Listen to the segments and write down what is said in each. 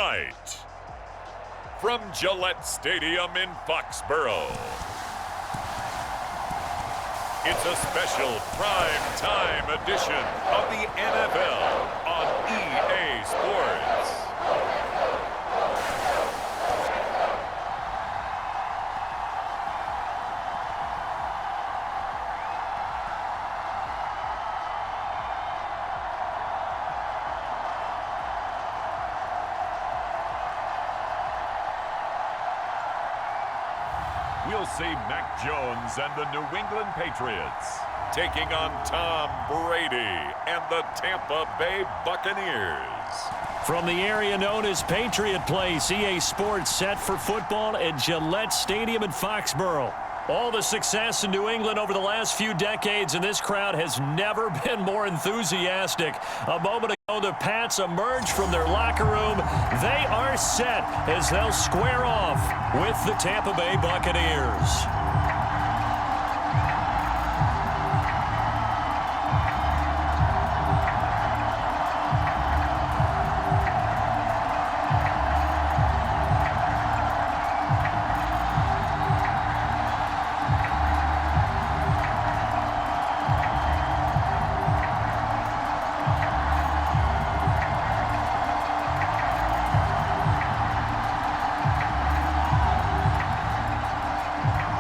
tonight, from Gillette Stadium in Foxborough, it's a special prime time edition of the NFL on EA Sports. We'll see Mac Jones and the New England Patriots taking on Tom Brady and the Tampa Bay Buccaneers. From the area known as Patriot Place, EA Sports set for football at Gillette Stadium in Foxborough. All the success in New England over the last few decades, and this crowd has never been more enthusiastic. A moment ago, the Pats emerged from their locker room. They are set as they'll square off with the Tampa Bay Buccaneers.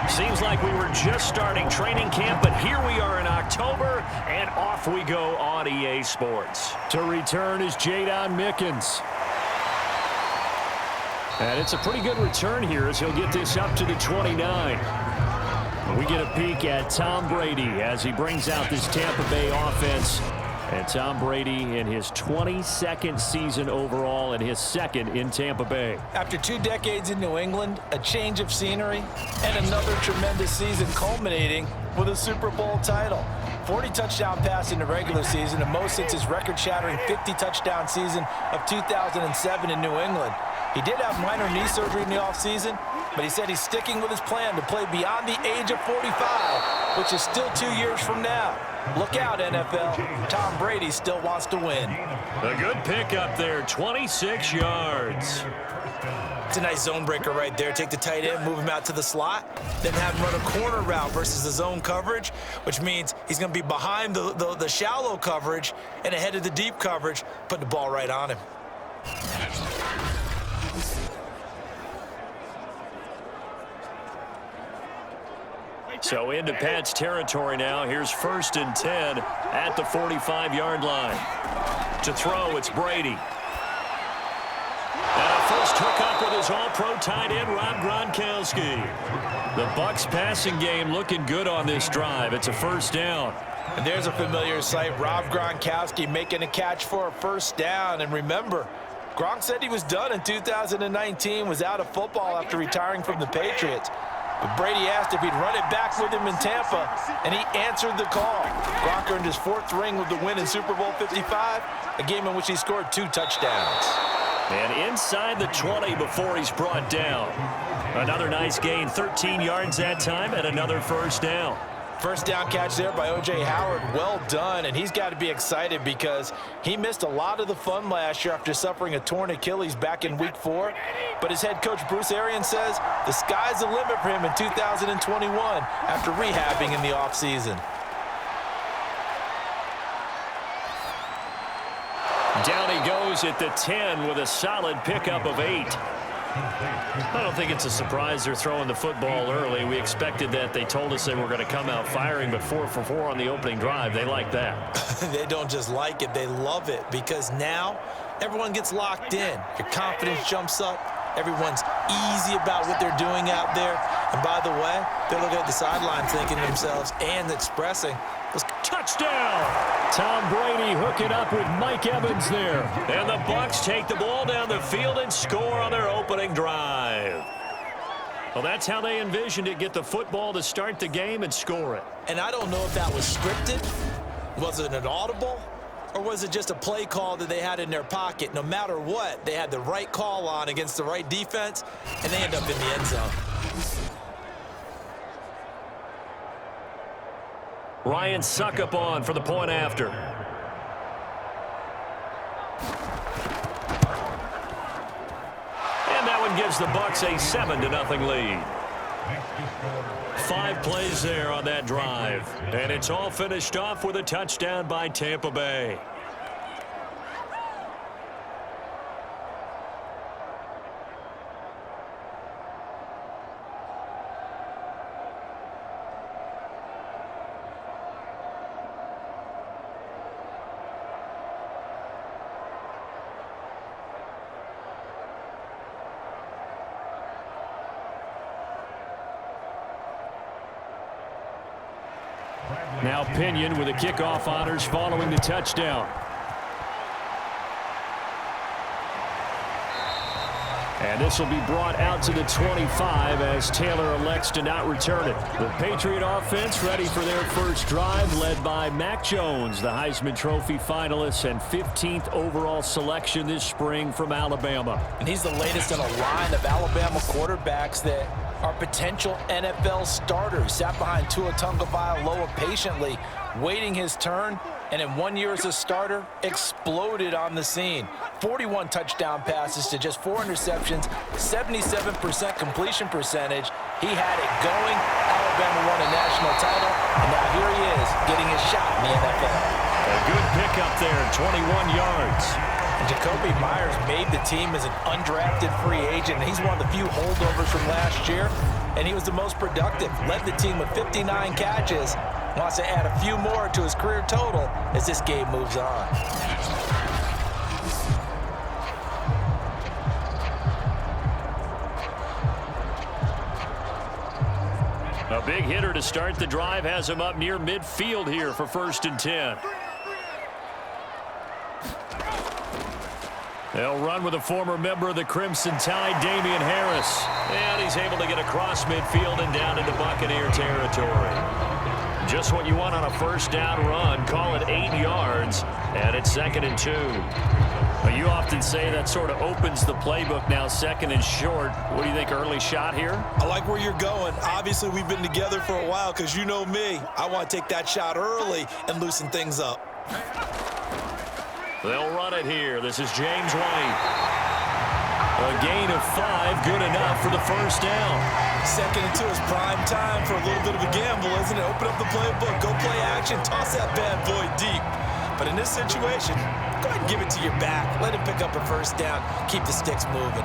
Seems like we were just starting training camp, but here we are in October, and off we go on EA Sports. To return is Jadon Mickens. And it's a pretty good return here as he'll get this up to the 29. We get a peek at Tom Brady as he brings out this Tampa Bay offense. And Tom Brady in his 22nd season overall and his second in Tampa Bay. After 2 decades in New England, a change of scenery, and another tremendous season culminating with a Super Bowl title. 40 touchdown pass in the regular season, the most since his record-shattering 50-touchdown season of 2007 in New England. He did have minor knee surgery in the offseason, but he said he's sticking with his plan to play beyond the age of 45, which is still 2 years from now. Look out, NFL. Tom Brady still wants to win. A good pick up there, 26 yards. It's a nice zone breaker right there. Take the tight end, move him out to the slot, then have him run a corner route versus the zone coverage, which means he's going to be behind the shallow coverage and ahead of the deep coverage, put the ball right on him. So into Pats territory now. Here's 1st and 10 at the 45-yard line. To throw, it's Brady. And a first hookup with his all-pro tight end, Rob Gronkowski. The Bucs passing game looking good on this drive. It's a first down. And there's a familiar sight. Rob Gronkowski making a catch for a first down. And remember, Gronk said he was done in 2019, was out of football after retiring from the Patriots. But Brady asked if he'd run it back with him in Tampa, and he answered the call. Gronk earned his 4th ring with the win in Super Bowl 55, a game in which he scored 2 touchdowns. And inside the 20 before he's brought down. Another nice gain, 13 yards that time, and another first down. First down catch there by O.J. Howard. Well done, and he's got to be excited because he missed a lot of the fun last year after suffering a torn Achilles back in Week 4. But his head coach, Bruce Arians, says the sky's the limit for him in 2021 after rehabbing in the offseason. Down he goes at the 10 with a solid pickup of 8. I don't think it's a surprise they're throwing the football early. We expected that. They told us they were going to come out firing, but 4 for 4 on the opening drive. They like that. They don't just like it, they love it, because now everyone gets locked in. Your confidence jumps up. Everyone's easy about what they're doing out there. And by the way, they're looking at the sideline thinking to themselves and expressing, touchdown! Tom Brady hooking up with Mike Evans there. And the Bucs take the ball down the field and score on their opening drive. Well, that's how they envisioned it, get the football to start the game and score it. And I don't know if that was scripted. Was it an audible? Or was it just a play call that they had in their pocket? No matter what, they had the right call on against the right defense, and they end up in the end zone. Ryan Suckup on for the point after. gives the Bucs a 7-0 lead. 5 plays there on that drive. And it's all finished off with a touchdown by Tampa Bay. Now Pinion with the kickoff honors following the touchdown. And this will be brought out to the 25 as Taylor elects to not return it. The Patriot offense ready for their first drive, led by Mac Jones, the Heisman Trophy finalist and 15th overall selection this spring from Alabama. And he's the latest in a line of Alabama quarterbacks that are potential NFL starters. Sat behind Tua Tagovailoa patiently, waiting his turn, and in 1 year as a starter, exploded on the scene. 41 touchdown passes to just 4 interceptions, 77% completion percentage. He had it going. Alabama won a national title, and now here he is getting his shot in the NFL. A good pickup there, 21 yards. And Jacoby Myers made the team as an undrafted free agent. He's one of the few holdovers from last year, and he was the most productive. Led the team with 59 catches. Wants to add a few more to his career total as this game moves on. A big hitter to start the drive has him up near midfield here for 1st and 10. They'll run with a former member of the Crimson Tide, Damian Harris. And he's able to get across midfield and down into Buccaneer territory. Just what you want on a first down run. Call it 8 yards, and it's 2nd and 2. Well, you often say that sort of opens the playbook now, 2nd and short. What do you think, early shot here? I like where you're going. Obviously, we've been together for a while because you know me. I want to take that shot early and loosen things up. They'll run it here. This is James White. A gain of 5, good enough for the first down. 2nd and 2 is prime time for a little bit of a gamble, isn't it? Open up the playbook, go play action, toss that bad boy deep. But in this situation, go ahead and give it to your back. Let him pick up a first down. Keep the sticks moving.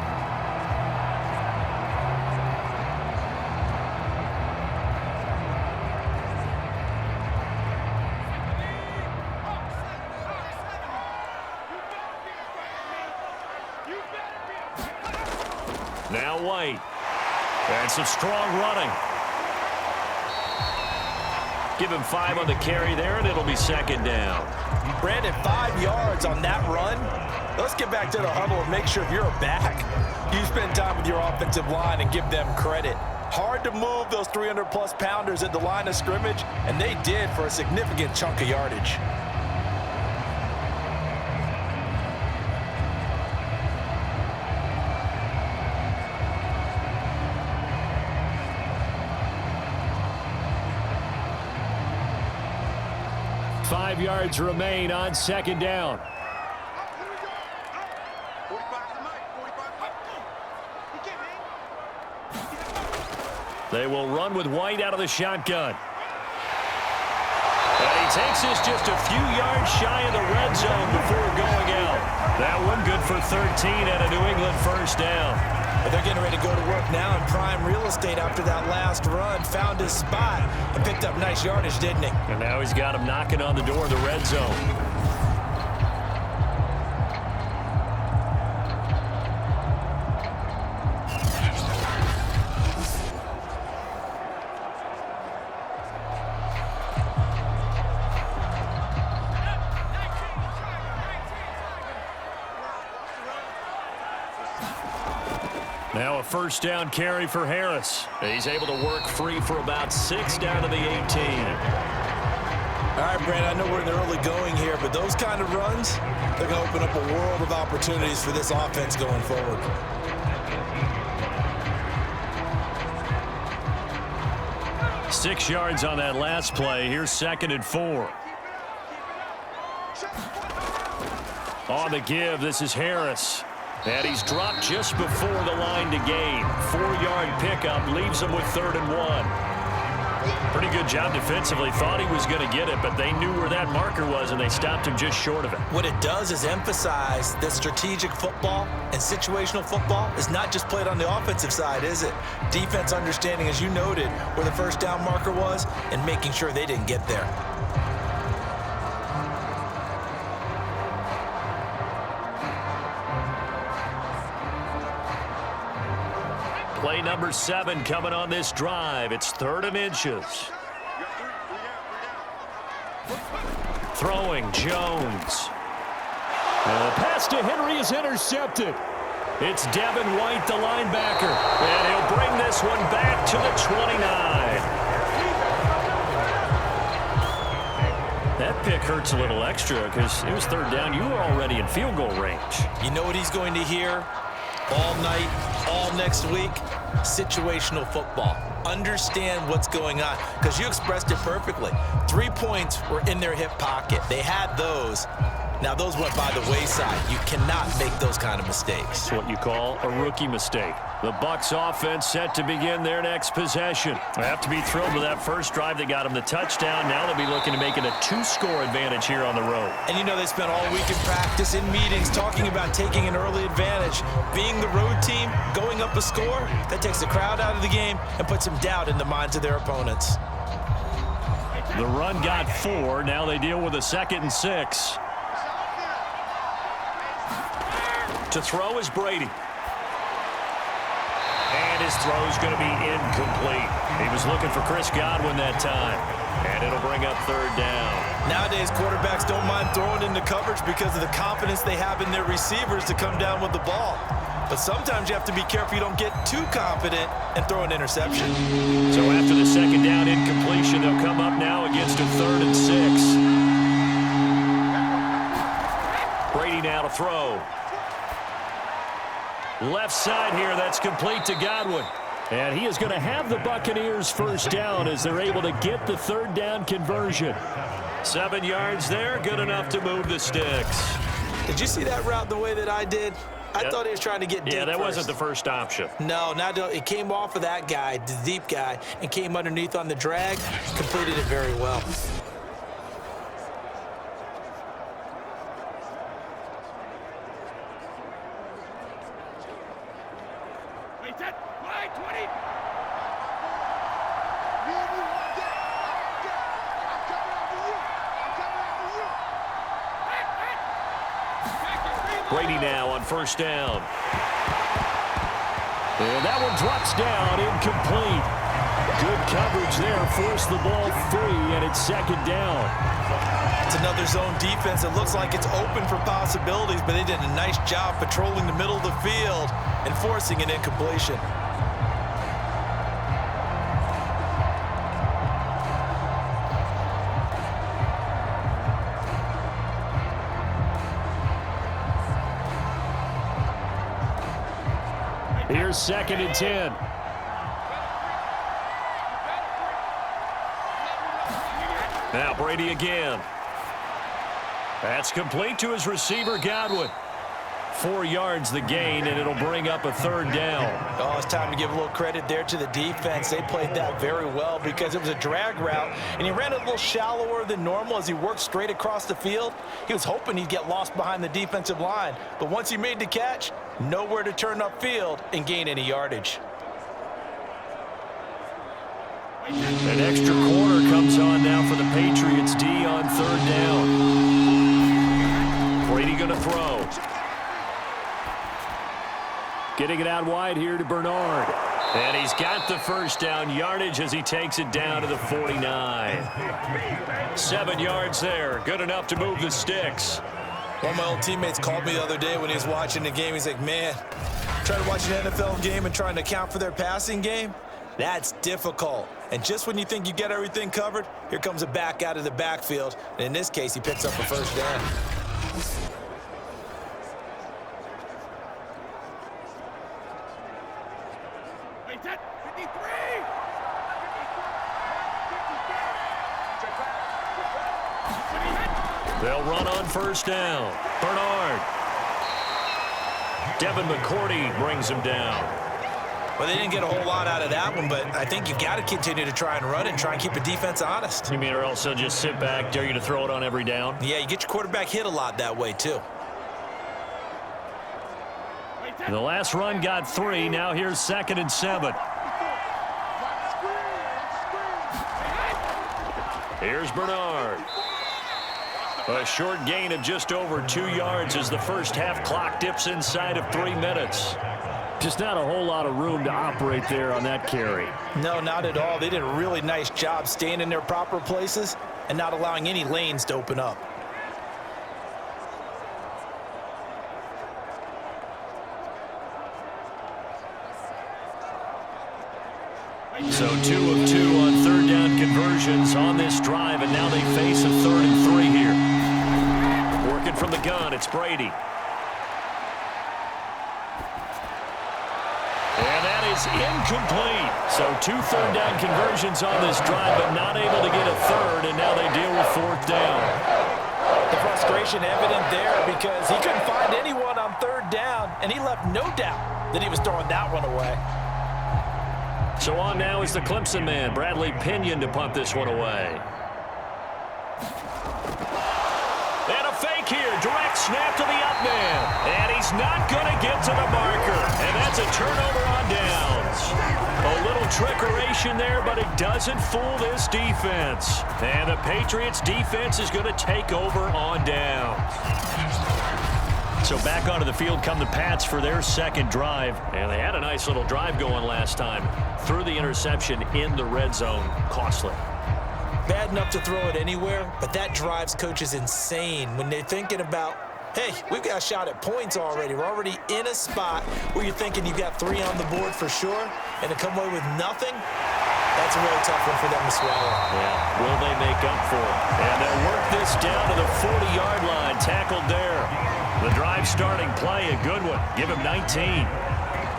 Now White. And some strong running. Give him 5 on the carry there, and it'll be 2nd down. Brandon, 5 yards on that run. Let's get back to the huddle and make sure if you're a back, you spend time with your offensive line and give them credit. Hard to move those 300-plus pounders at the line of scrimmage, and they did for a significant chunk of yardage. Five yards remain on 2nd down. They will run with White out of the shotgun. And he takes this just a few yards shy of the red zone before going out. That one good for 13 and a New England first down. But they're getting ready to go to work now in prime real estate after that last run. Found his spot and picked up nice yardage, didn't he? And now he's got him knocking on the door of the red zone. Now a first down carry for Harris. He's able to work free for about 6 down to the 18. All right, Brandon, I know we're in the early going here, but those kind of runs, they're going to open up a world of opportunities for this offense going forward. Six yards on that last play. Here's 2nd and 4. On the give, this is Harris. And he's dropped just before the line to gain. 4-yard pickup leaves him with 3rd and 1. Pretty good job defensively. Thought he was going to get it, but they knew where that marker was, and they stopped him just short of it. What it does is emphasize that strategic football and situational football is not just played on the offensive side, is it? Defense understanding, as you noted, where the first down marker was and making sure they didn't get there. Play number 7 coming on this drive. It's 3rd and inches. Throwing, Jones. The pass to Henry is intercepted. It's Devin White, the linebacker. And he'll bring this one back to the 29. That pick hurts a little extra because it was 3rd down. You were already in field goal range. You know what he's going to hear all night, all next week? Situational football. Understand what's going on, because you expressed it perfectly. 3 points were in their hip pocket. They had those. Now, those went by the wayside. You cannot make those kind of mistakes. It's what you call a rookie mistake. The Bucs offense set to begin their next possession. They have to be thrilled with that first drive. They got them the touchdown. Now they'll be looking to make it a 2-score advantage here on the road. And you know they spent all week in practice, in meetings, talking about taking an early advantage. Being the road team, going up a score, that takes the crowd out of the game and puts some doubt in the minds of their opponents. The run got 4. Now they deal with a 2nd and 6. To throw is Brady. And his throw's going to be incomplete. He was looking for Chris Godwin that time. And it'll bring up 3rd down. Nowadays, quarterbacks don't mind throwing into coverage because of the confidence they have in their receivers to come down with the ball. But sometimes you have to be careful you don't get too confident and throw an interception. So after the 2nd down incompletion, they'll come up now against a 3rd and 6. Brady now to throw. Left side here, that's complete to Godwin. And he is going to have the Buccaneers first down as they're able to get the 3rd down conversion. 7 yards there, good enough to move the sticks. Did you see that route the way that I did? I thought he was trying to get deep. Yeah, that first. wasn't the first option. No, it came off of that guy, the deep guy, and came underneath on the drag. Completed it very well. Brady now on 1st down. And that one drops down, incomplete. Good coverage there, forced the ball free, and it's 2nd down. It's another zone defense. It looks like it's open for possibilities, but they did a nice job patrolling the middle of the field and forcing an incompletion. Here's 2nd and 10. Now Brady again. That's complete to his receiver, Godwin. 4 yards the gain, and it'll bring up a 3rd down. Oh, it's time to give a little credit there to the defense. They played that very well because it was a drag route, and he ran a little shallower than normal as he worked straight across the field. He was hoping he'd get lost behind the defensive line, but once he made the catch, nowhere to turn upfield and gain any yardage. An extra quarter comes on now for the Patriots D on 3rd down. Brady going to throw. Getting it out wide here to Bernard. And he's got the first down yardage as he takes it down to the 49. 7 yards there. Good enough to move the sticks. One of my old teammates called me the other day when he was watching the game. He's like, man, trying to watch an NFL game and trying to account for their passing game? That's difficult. And just when you think you get everything covered, here comes a back out of the backfield. And in this case, he picks up a first down. They'll run on 1st down. Bernard. Devin McCourty brings him down. Well, they didn't get a whole lot out of that one, but I think you've got to continue to try and run and try and keep the defense honest. You mean or else they'll just sit back, dare you to throw it on every down? Yeah, you get your quarterback hit a lot that way, too. The last run got 3. Now here's 2nd and 7. Here's Bernard. A short gain of just over 2 yards as the first half clock dips inside of 3 minutes. Just not a whole lot of room to operate there on that carry. No, not at all. They did a really nice job staying in their proper places and not allowing any lanes to open up. So 2 of 2 on 3rd down conversions on this drive, and now they face a 3rd and 3 here. Working from the gun, it's Brady. And that is incomplete. So 2 3rd down conversions on this drive, but not able to get a 3rd, and now they deal with 4th down. The frustration evident there because he couldn't find anyone on 3rd down, and he left no doubt that he was throwing that one away. So on now is the Clemson man, Bradley Pinion, to punt this one away. And a fake here, direct snap to the up man. And he's not going to get to the marker. And that's a turnover on downs. A little trickeration there, but it doesn't fool this defense. And the Patriots defense is going to take over on downs. So back onto the field come the Pats for their 2nd drive. And they had a nice little drive going last time. Threw the interception in the red zone. Costly. Bad enough to throw it anywhere, but that drives coaches insane when they're thinking about, hey, we've got a shot at points already. We're already in a spot where you're thinking you've got 3 on the board for sure, and to come away with nothing, that's a really tough one for them to swallow. Yeah, will they make up for it? And they'll work this down to the 40-yard line. Tackled there. The drive starting play, a good one. Give him 19.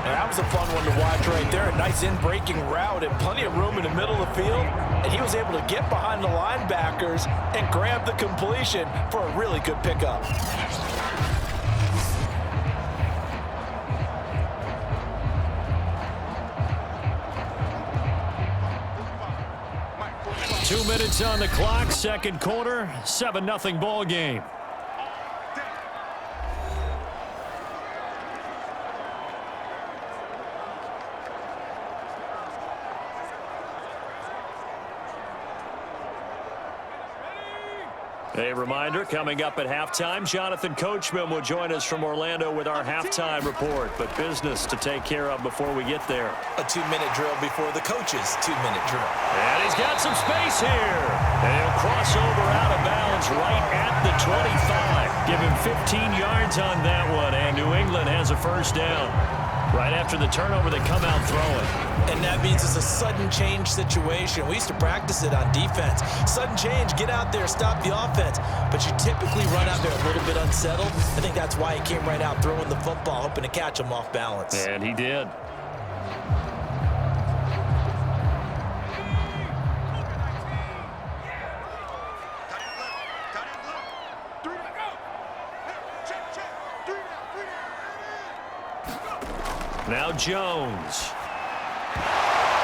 And that was a fun one to watch right there. A nice in-breaking route and plenty of room in the middle of the field. And he was able to get behind the linebackers and grab the completion for a really good pickup. Two minutes on the clock, 2nd quarter, 7-0 ball game. A reminder, coming up at halftime, Jonathan Coachman will join us from Orlando with our halftime report. But business to take care of before we get there. A 2-minute drill before the coach's 2-minute drill. And he's got some space here. And he'll cross over out of bounds right at the 25. Give him 15 yards on that one. And New England has a 1st down. Right after the turnover, they come out throwing. And that means it's a sudden change situation. We used to practice it on defense. Sudden change, get out there, stop the offense. But you typically run out there a little bit unsettled. I think that's why he came right out throwing the football, hoping to catch him off balance. And he did. Now Jones.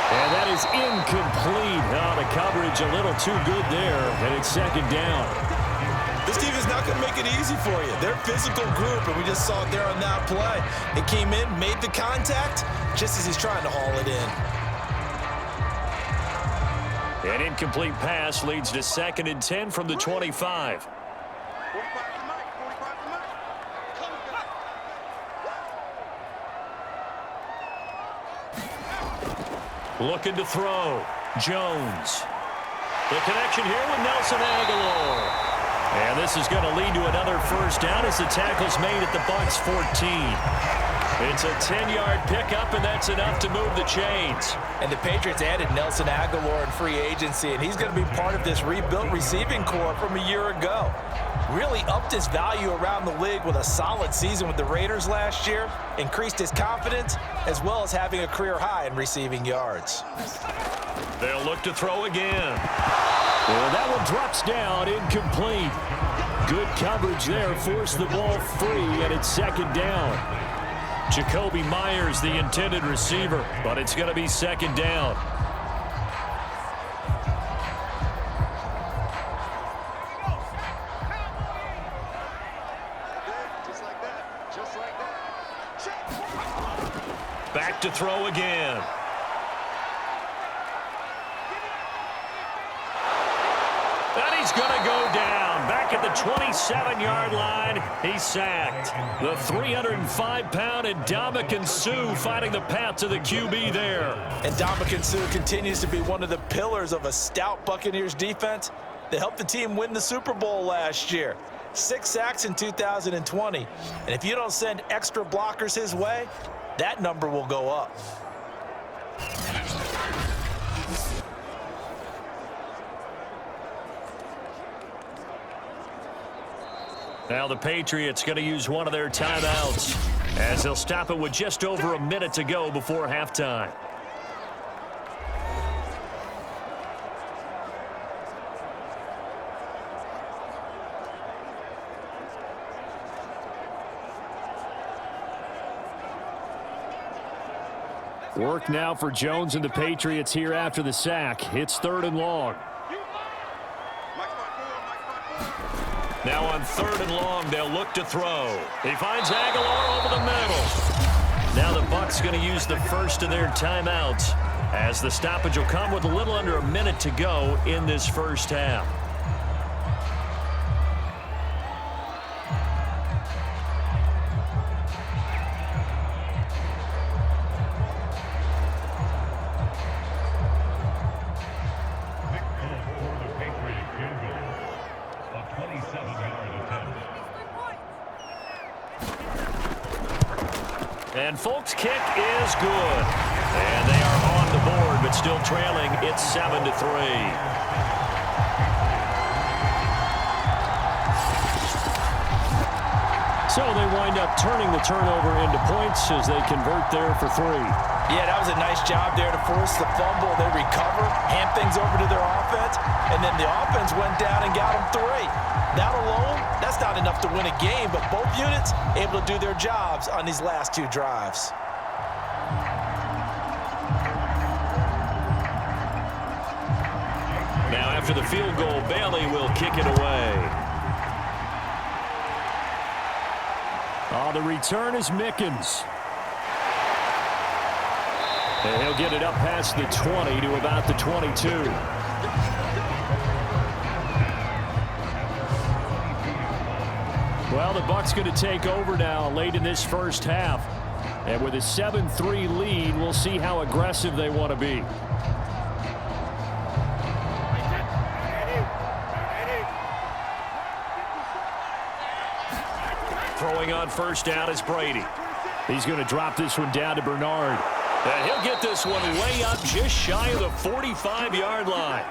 And that is incomplete. Oh, the coverage a little too good there, and it's 2nd down. This team is not going to make it easy for you. They're a physical group, and we just saw it there on that play. It came in, made the contact, just as he's trying to haul it in. An incomplete pass leads to 2nd and 10 from the 25. Looking to throw. Jones. The connection here with Nelson Aguilar. And this is going to lead to another 1st down as the tackle's made at the Bucs 14. It's a 10-yard pickup, and that's enough to move the chains. And the Patriots added Nelson Aguilar in free agency, and he's going to be part of this rebuilt receiving corps from a year ago. Really upped his value around the league with a solid season with the Raiders last year, increased his confidence, as well as having a career high in receiving yards. They'll look to throw again. Well, that one drops down, incomplete. Good coverage there, forced the ball free, and it's 2nd down. Jacoby Myers, the intended receiver, but it's going to be second down. Back to throw again. And he's going to go down. Back at the 27-yard line, he's sacked. The 305-pound Ndamukong Suh finding the path to the QB there. And Ndamukong Suh continues to be one of the pillars of a stout Buccaneers defense that helped the team win the Super Bowl last year. 6 sacks in 2020. And if you don't send extra blockers his way, that number will go up. Now the Patriots going to use one of their timeouts as they'll stop it with just over a minute to go before halftime. Work now for Jones and the Patriots here after the sack. It's 3rd and long. Now on 3rd and long, they'll look to throw. He finds Aguilar over the middle. Now the Bucs going to use the first of their timeouts as the stoppage will come with a little under a minute to go in this first half. And Folk's kick is good. And they are on the board, but still trailing. It's 7-3. So they wind up turning the turnover into points as they convert there for 3. Yeah, that was a nice job there to force the fumble. They recover, hand things over to their offense, and then the offense went down and got them 3. That alone, that's not enough to win a game, but both units able to do their jobs on these last 2 drives. Now after the field goal, Bailey will kick it away. The return is Mickens. And he'll get it up past the 20 to about the 22. Well, the Bucs going to take over now late in this first half. And with a 7-3 lead, we'll see how aggressive they want to be. Throwing on first down is Brady. He's going to drop this one down to Bernard. And he'll get this one way up just shy of the 45-yard line.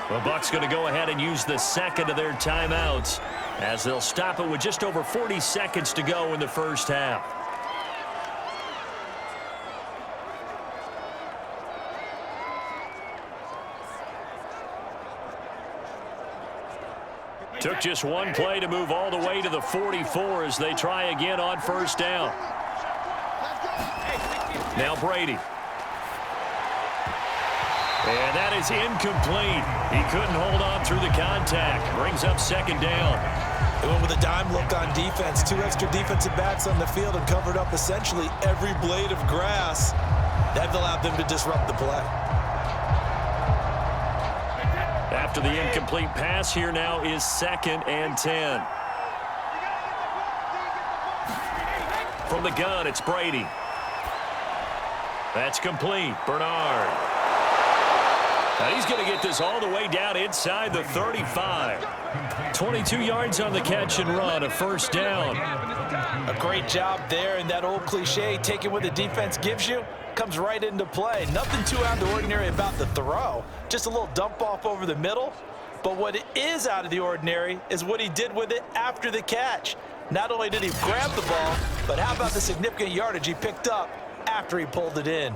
The Bucs going to go ahead and use the second of their timeouts as they'll stop it with just over 40 seconds to go in the first half. Took just one play to move all the way to the 44 as they try again on first down. Now Brady. And that is incomplete. He couldn't hold on through the contact. Brings up second down. They went with a dime look on defense. 2 extra defensive backs on the field and covered up essentially every blade of grass. That allowed them to disrupt the play. After the incomplete pass, here now is 2nd and 10. From the gun, it's Brady. That's complete. Bernard. Now he's going to get this all the way down inside the 35. 22 yards on the catch and run, a first down. A great job there, and that old cliche, taking what the defense gives you, comes right into play. Nothing too out of the ordinary about the throw. Just a little dump off over the middle. But what is out of the ordinary is what he did with it after the catch. Not only did he grab the ball, but how about the significant yardage he picked up after he pulled it in.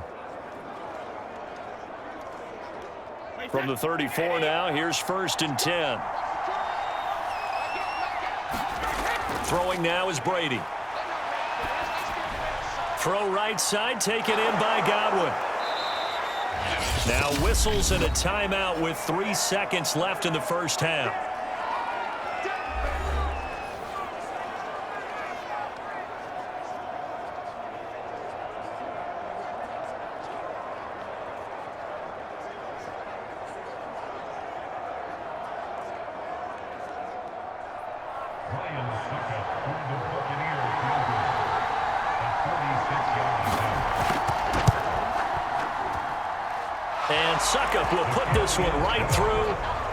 From the 34 now, here's 1st and 10. Throwing now is Brady. Throw right side, taken in by Godwin. Now whistles and a timeout with 3 seconds left in the first half. And Suckup will put this one right through,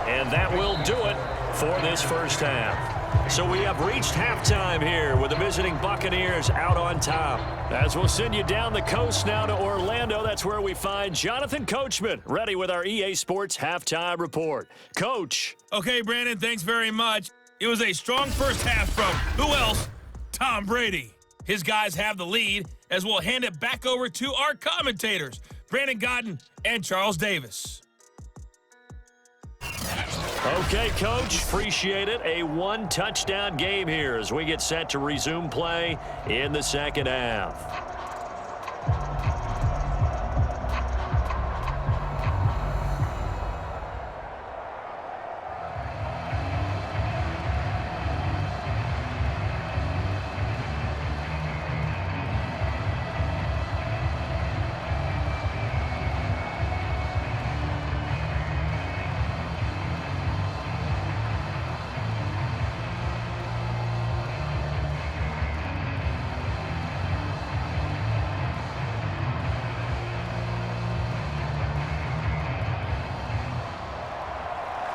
and that will do it for this first half. So we have reached halftime here with the visiting Buccaneers out on top. As we'll send you down the coast now to Orlando, that's where we find Jonathan Coachman ready with our EA Sports halftime report. Coach. Okay, Brandon, thanks very much. It was a strong first half from, who else? Tom Brady. His guys have the lead as we'll hand it back over to our commentators, Brandon Godden and Charles Davis. Okay, Coach, appreciate it. A one-touchdown game here as we get set to resume play in the second half.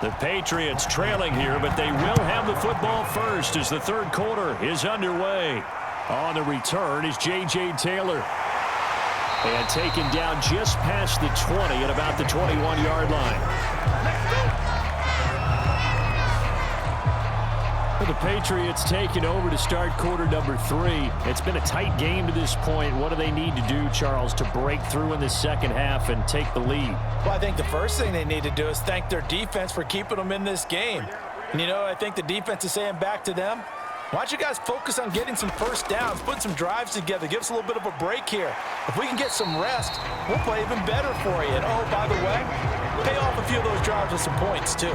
The Patriots trailing here, but they will have the football first as the third quarter is underway. On the return is J.J. Taylor. And taken down just past the 20 at about the 21-yard line. The Patriots taking over to start quarter number 3. It's been a tight game to this point. What do they need to do, Charles, to break through in the second half and take the lead? Well, I think the first thing they need to do is thank their defense for keeping them in this game. And, you know, I think the defense is saying back to them, why don't you guys focus on getting some first downs, putting some drives together, give us a little bit of a break here. If we can get some rest, we'll play even better for you. And, oh, by the way, pay off a few of those drives with some points, too.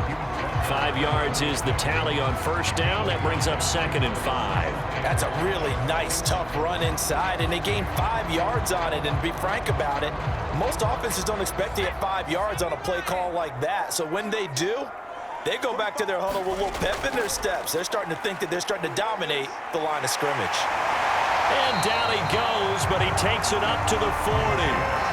5 yards is the tally on first down. That brings up 2nd and 5. That's a really nice, tough run inside, and they gained 5 yards on it. And to be frank about it, most offenses don't expect to get 5 yards on a play call like that. So when they do, they go back to their huddle with a little pep in their steps. They're starting to think that they're starting to dominate the line of scrimmage. And down he goes, but he takes it up to the 40.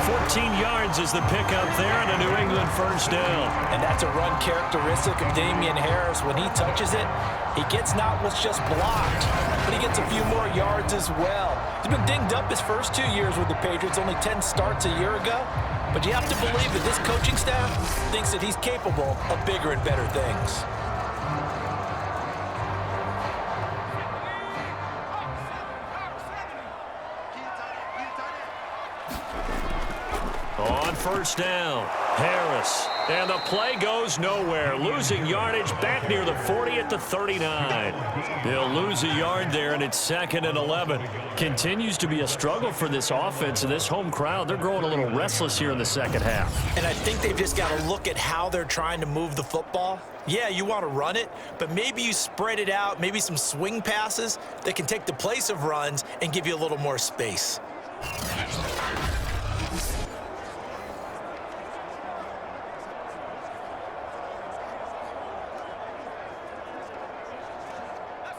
14 yards is the pickup there and a New England first down. And that's a run characteristic of Damian Harris. When he touches it, he gets not what's just blocked, but he gets a few more yards as well. He's been dinged up his first 2 years with the Patriots, only 10 starts a year ago. But you have to believe that this coaching staff thinks that he's capable of bigger and better things. On first down, Harris. And the play goes nowhere. Losing yardage back near the 40 at the 39. They'll lose a yard there, and it's 2nd and 11. Continues to be a struggle for this offense and this home crowd. They're growing a little restless here in the second half. And I think they've just got to look at how they're trying to move the football. Yeah, you want to run it, but maybe you spread it out, maybe some swing passes that can take the place of runs and give you a little more space.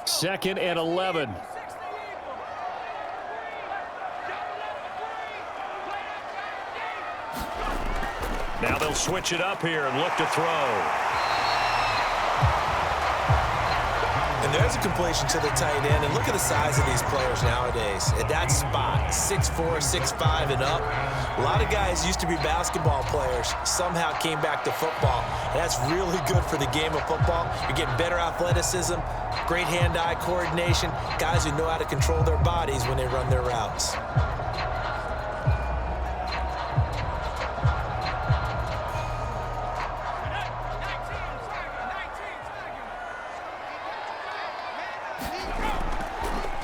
Second and 11. Now they'll switch it up here and look to throw. And there's a completion to the tight end. And look at the size of these players nowadays. At that spot, 6'4", 6'5", and up. A lot of guys used to be basketball players, somehow came back to football. And that's really good for the game of football. You're getting better athleticism, great hand-eye coordination, guys who know how to control their bodies when they run their routes.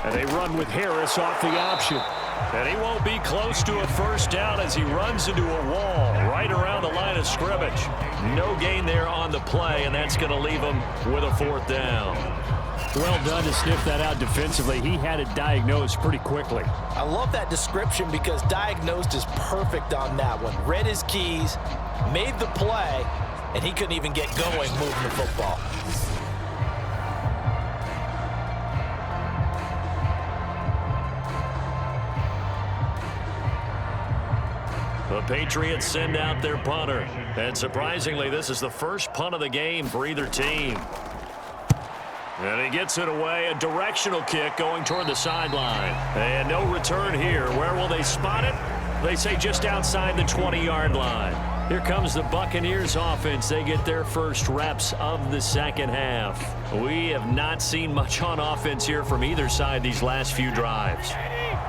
And they run with Harris off the option. And he won't be close to a first down as he runs into a wall right around the line of scrimmage. No gain there on the play, and that's going to leave him with a fourth down. Well done to sniff that out defensively. He had it diagnosed pretty quickly. I love that description because diagnosed is perfect on that one. Read his keys, made the play, and he couldn't even get going moving the football. The Patriots send out their punter. And surprisingly, this is the first punt of the game for either team. And he gets it away, a directional kick going toward the sideline. And no return here. Where will they spot it? They say just outside the 20-yard line. Here comes the Buccaneers offense. They get their first reps of the second half. We have not seen much on offense here from either side these last few drives.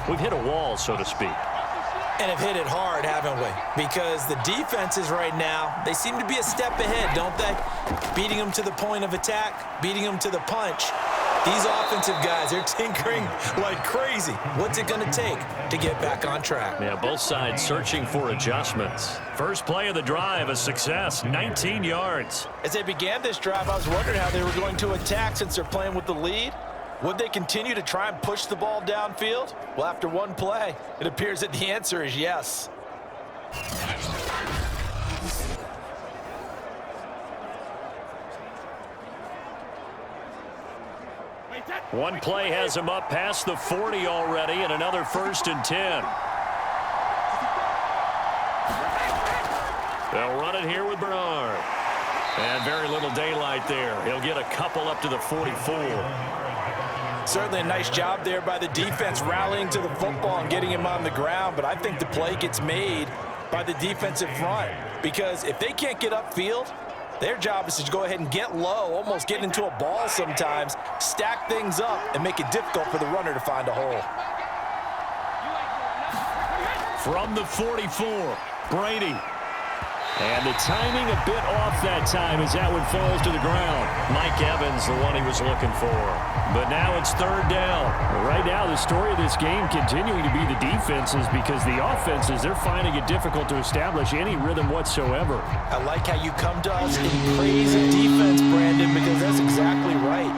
We've hit a wall, so to speak. And have hit it hard, haven't we? Because the defenses right now, they seem to be a step ahead, don't they? Beating them to the point of attack, beating them to the punch. These offensive guys, they're tinkering like crazy. What's it going to take to get back on track? Yeah, both sides searching for adjustments. First play of the drive, a success, 19 yards. As they began this drive, I was wondering how they were going to attack since they're playing with the lead. Would they continue to try and push the ball downfield? Well, after one play, it appears that the answer is yes. One play has him up past the 40 already, and another 1st and 10. They'll run it here with Bernard. And very little daylight there. He'll get a couple up to the 44. Certainly a nice job there by the defense rallying to the football and getting him on the ground, but I think the play gets made by the defensive front because if they can't get upfield, their job is to go ahead and get low, almost get into a ball sometimes, stack things up, and make it difficult for the runner to find a hole. From the 44, Brady. And the timing a bit off that time as that one falls to the ground. Mike Evans, the one he was looking for. But now it's 3rd down. Right now, the story of this game continuing to be the defenses because the offenses, they're finding it difficult to establish any rhythm whatsoever. I like how you come to us and praise the defense, Brandon, because that's exactly right.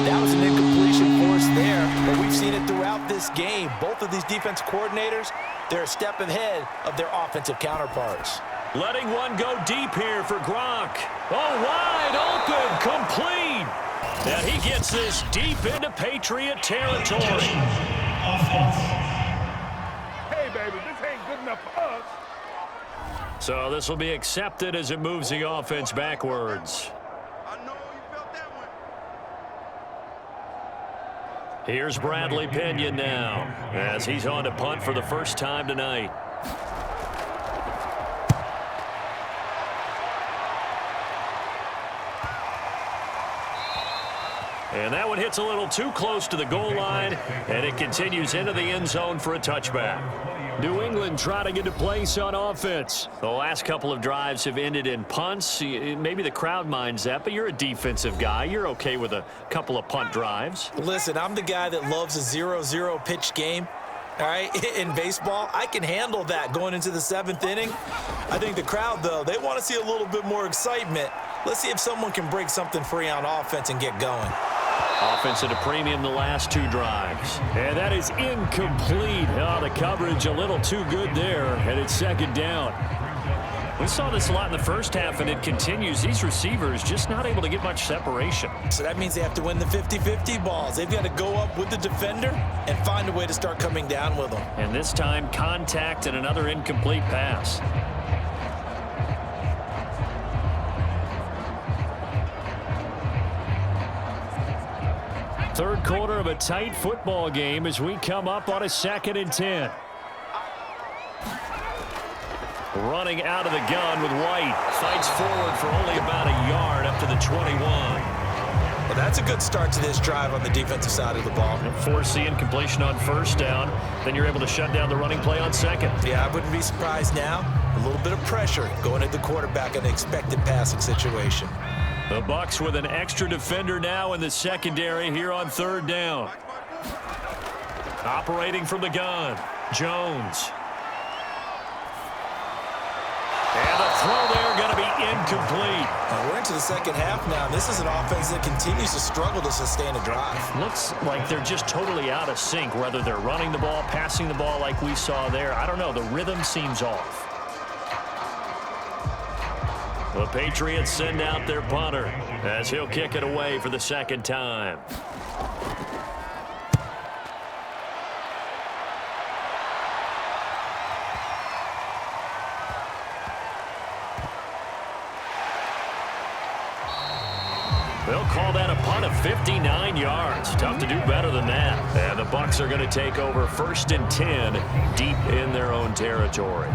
That was an incompletion for us there, but we've seen it throughout this game. Both of these defense coordinators, they're a step ahead of their offensive counterparts. Letting one go deep here for Gronk. Oh, wide open, complete. And he gets this deep into Patriot territory. Hey, baby, this ain't good enough for us. So this will be accepted as it moves the offense backwards. I know you felt that one. Here's Bradley Pinion now as he's on to punt for the first time tonight. And that one hits a little too close to the goal line, and it continues into the end zone for a touchback. New England trying to get to place on offense. The last couple of drives have ended in punts. Maybe the crowd minds that, but you're a defensive guy. You're okay with a couple of punt drives. Listen, I'm the guy that loves a 0-0 pitch game. All right, in baseball, I can handle that going into the 7th inning. I think the crowd, though, they want to see a little bit more excitement. Let's see if someone can break something free on offense and get going. Offense at a premium the last 2 drives. And that is incomplete. Oh, the coverage a little too good there, and it's 2nd down. We saw this a lot in the first half, and it continues. These receivers just not able to get much separation. So that means they have to win the 50-50 balls. They've got to go up with the defender and find a way to start coming down with them. And this time, contact and another incomplete pass. Third quarter of a tight football game as we come up on a 2nd and 10. Running out of the gun with White. Fights forward for only about a yard up to the 21. Well, that's a good start to this drive on the defensive side of the ball. Force the incompletion on 1st down. Then you're able to shut down the running play on 2nd. Yeah, I wouldn't be surprised now. A little bit of pressure going at the quarterback in an expected passing situation. The Bucs with an extra defender now in the secondary here on 3rd down. Operating from the gun. Jones. And the throw there going to be incomplete. We're into the second half now. This is an offense that continues to struggle to sustain a drive. Looks like they're just totally out of sync, whether they're running the ball, passing the ball like we saw there. I don't know. The rhythm seems off. The Patriots send out their punter as he'll kick it away for the second time. They'll call that a punt of 59 yards. Tough to do better than that. And the Bucs are going to take over 1st and 10 deep in their own territory.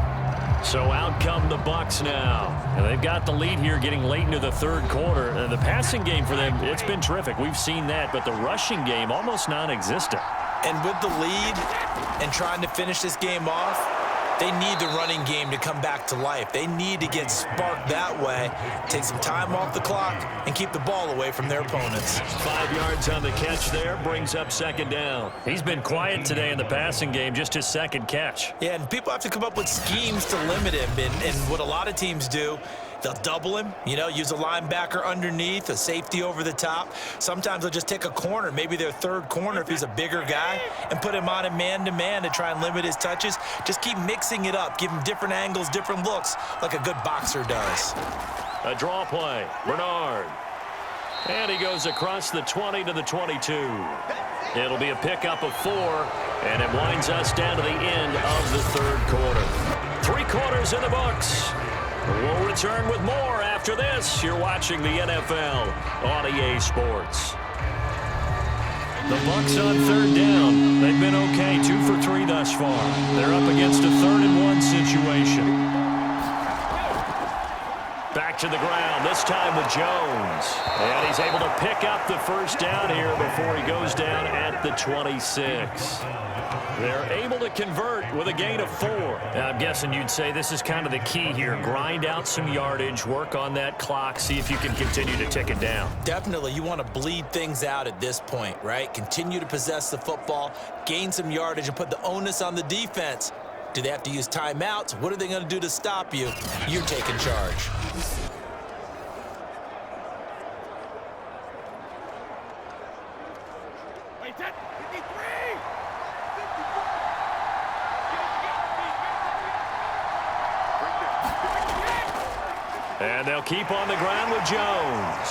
So out come the Bucs now. And they've got the lead here getting late into the third quarter. And the passing game for them, it's been terrific. We've seen that. But the rushing game, almost non-existent. And with the lead and trying to finish this game off, they need the running game to come back to life. They need to get sparked that way, take some time off the clock, and keep the ball away from their opponents. 5 yards on the catch there, brings up second down. He's been quiet today in the passing game, just his second catch. Yeah, and people have to come up with schemes to limit him. And what a lot of teams do, they'll double him, use a linebacker underneath, a safety over the top. Sometimes they'll just take a corner, maybe their third corner if he's a bigger guy, and put him on a man-to-man to try and limit his touches. Just keep mixing it up, give him different angles, different looks, like a good boxer does. A draw play, Bernard. And he goes across the 20 to the 22. It'll be a pickup of 4, and it winds us down to the end of the third quarter. 3 quarters in the books. We'll return with more after this. You're watching the NFL on EA Sports. The Bucs on third down. They've been okay, 2 for 3 thus far. They're up against a 3rd and 1 situation. Back to the ground, this time with Jones. And he's able to pick up the first down here before he goes down at the 26. They're able to convert with a gain of 4. I'm guessing you'd say this is kind of the key here. Grind out some yardage, work on that clock, see if you can continue to tick it down. Definitely, you want to bleed things out at this point, right? Continue to possess the football, gain some yardage, and put the onus on the defense. Do they have to use timeouts? What are they going to do to stop you? You're taking charge. And they'll keep on the ground with Jones.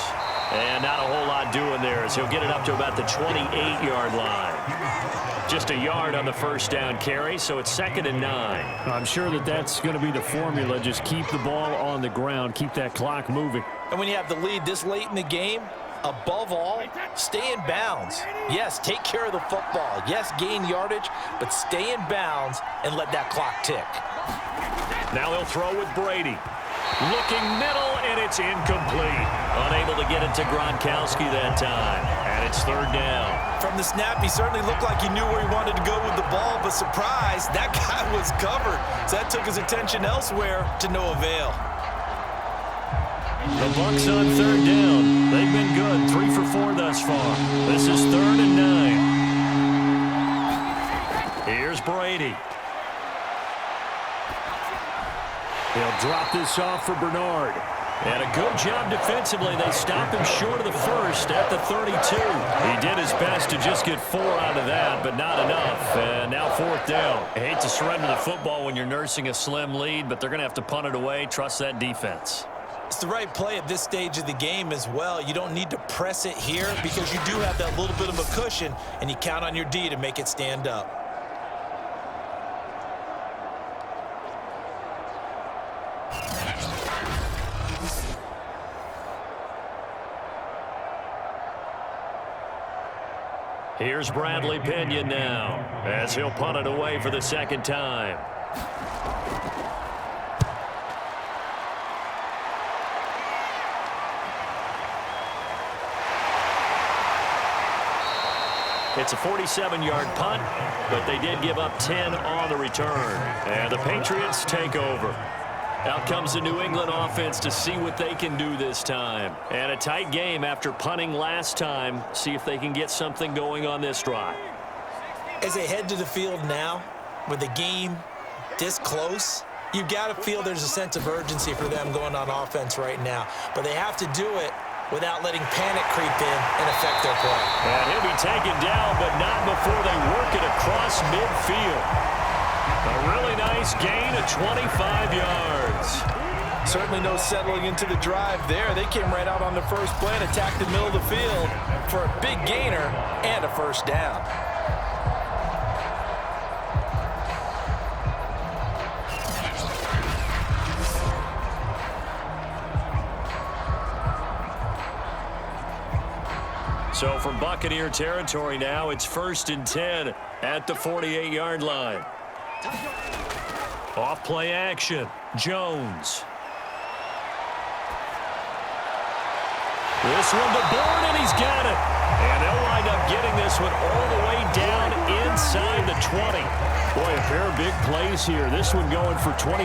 And not a whole lot doing there as he'll get it up to about the 28-yard line. Just a yard on the first down carry, so it's 2nd and 9. I'm sure that's going to be the formula. Just keep the ball on the ground, keep that clock moving. And when you have the lead this late in the game, above all, stay in bounds. Yes, take care of the football. Yes, gain yardage, but stay in bounds and let that clock tick. Now they'll throw with Brady. Looking middle, and it's incomplete. Unable to get it to Gronkowski that time. And it's 3rd down. From the snap, he certainly looked like he knew where he wanted to go with the ball, but surprise, that guy was covered. So that took his attention elsewhere to no avail. The Bucs on 3rd down. They've been good, 3 for 4 thus far. This is 3rd and 9. Here's Brady. They'll drop this off for Bernard. And a good job defensively. They stop him short of the first at the 32. He did his best to just get 4 out of that, but not enough. And now 4th down. I hate to surrender the football when you're nursing a slim lead, but they're going to have to punt it away. Trust that defense. It's the right play at this stage of the game as well. You don't need to press it here because you do have that little bit of a cushion, and you count on your D to make it stand up. Here's Bradley Pinion now as he'll punt it away for the 2nd time. It's a 47-yard punt, but they did give up 10 on the return. And the Patriots take over. Out comes the New England offense to see what they can do this time. And a tight game after punting last time. See if they can get something going on this drive. As they head to the field now, with the game this close, you've got to feel there's a sense of urgency for them going on offense right now. But they have to do it without letting panic creep in and affect their play. And he'll be taken down, but not before they work it across midfield. A really nice gain of 25 yards. Certainly no settling into the drive there. They came right out on the first play and attacked the middle of the field for a big gainer and a first down. So from Buccaneer territory now, it's 1st and 10 at the 48-yard line. Off play action. Jones. This one to Bourne, and he's got it. And they'll wind up getting this one all the way down inside the 20. Boy, a pair of big plays here. This one going for 29.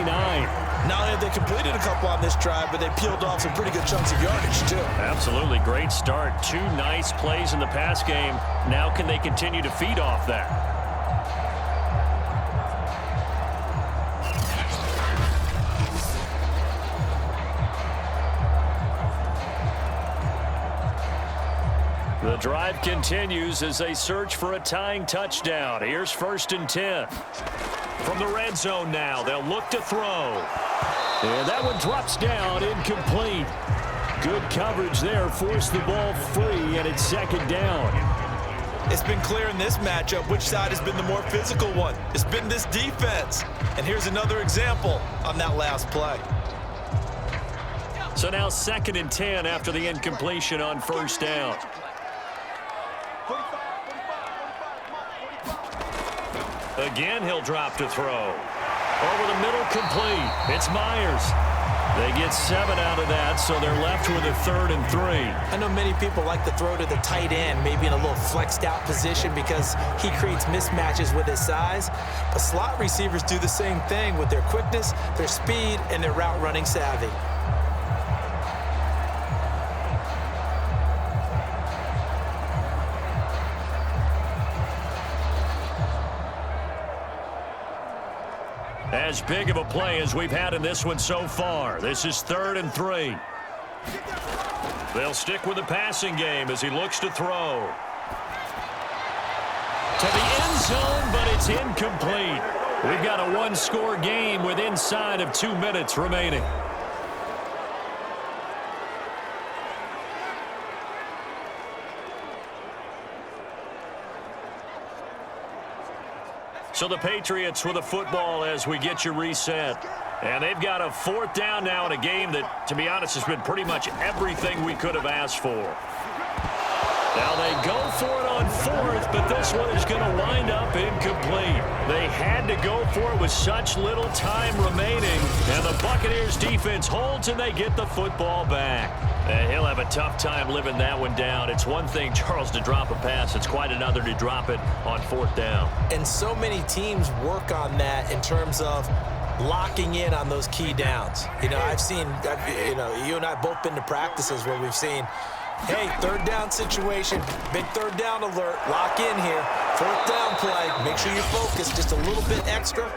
Not only have they completed a couple on this drive, but they peeled off some pretty good chunks of yardage, too. Absolutely. Great start. 2 nice plays in the pass game. Now can they continue to feed off that? The drive continues as they search for a tying touchdown. Here's 1st and 10. From the red zone now, they'll look to throw. And that one drops down, incomplete. Good coverage there, forced the ball free, and it's 2nd down. It's been clear in this matchup which side has been the more physical one. It's been this defense. And here's another example on that last play. So now 2nd and 10 after the incompletion on 1st down. Again, he'll drop to throw. Over the middle, complete. It's Myers. They get 7 out of that, so they're left with a 3rd and 3. I know many people like to throw to the tight end, maybe in a little flexed out position because he creates mismatches with his size. But slot receivers do the same thing with their quickness, their speed, and their route running savvy. As big of a play as we've had in this one so far. This is 3rd and 3. They'll stick with the passing game as he looks to throw. To the end zone, but it's incomplete. We've got a 1-score game with inside of 2 minutes remaining. So the Patriots with the football as we get you reset. And they've got a 4th down now in a game that, to be honest, has been pretty much everything we could have asked for. Now they go for it on 4th, but this one is going to wind up incomplete. They had to go for it with such little time remaining. And the Buccaneers defense holds and they get the football back. And he'll have a tough time living that one down. It's one thing, Charles, to drop a pass. It's quite another to drop it on 4th down. And so many teams work on that in terms of locking in on those key downs. You know, you and I both been to practices where we've seen, hey, 3rd down situation, big 3rd down alert, lock in here, 4th down play, make sure you focus just a little bit extra.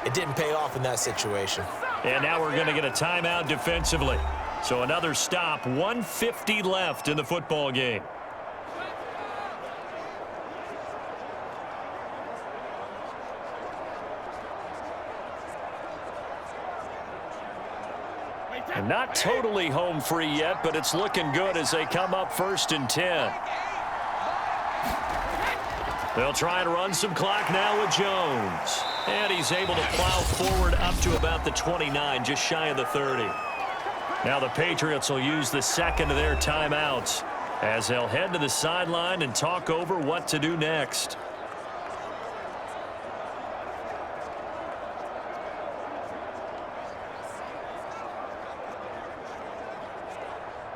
It didn't pay off in that situation. And now we're going to get a timeout defensively. So another stop, 1:50 left in the football game. And not totally home free yet, but it's looking good as they come up 1st and 10. They'll try and run some clock now with Jones. And he's able to plow forward up to about the 29, just shy of the 30. Now the Patriots will use the 2nd of their timeouts as they'll head to the sideline and talk over what to do next.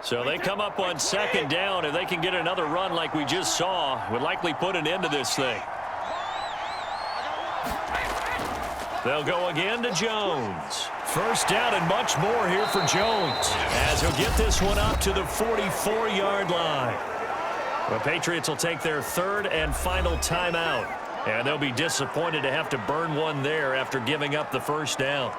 So they come up on 2nd down. If they can get another run like we just saw, would likely put an end to this thing. They'll go again to Jones. 1st down and much more here for Jones as he'll get this one up to the 44-yard line. The Patriots will take their 3rd and final timeout. And they'll be disappointed to have to burn one there after giving up the first down.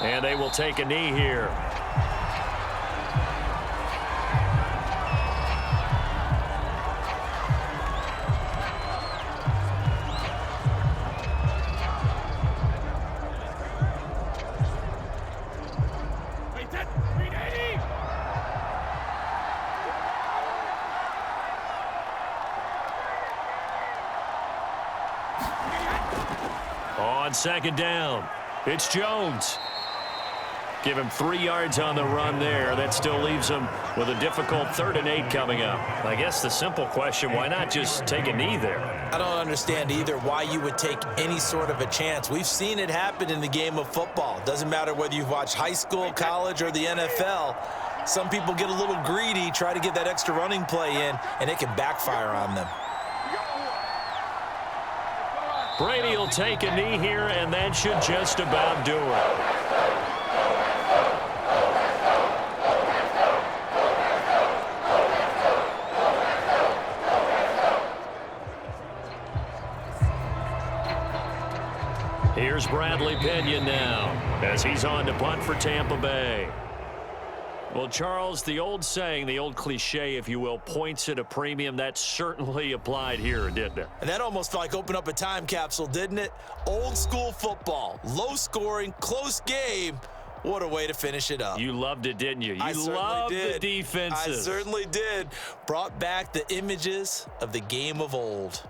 And they will take a knee here. On second down, it's Jones. Give him 3 yards on the run there. That still leaves him with a difficult 3rd and 8 coming up. I guess the simple question, why not just take a knee there? I don't understand either why you would take any sort of a chance. We've seen it happen in the game of football. Doesn't matter whether you've watched high school, college, or the NFL. Some people get a little greedy, try to get that extra running play in, and it can backfire on them. Brady will take a knee here, and that should just about do it. Here's Bradley Pinion now as he's on to punt for Tampa Bay. Well, Charles, the old saying, the old cliche, if you will, points at a premium, that certainly applied here, didn't it? And that almost like opened up a time capsule, didn't it? Old school football, low scoring, close game. What a way to finish it up. You loved it, didn't you? I certainly loved did. The defenses. I certainly did. Brought back the images of the game of old.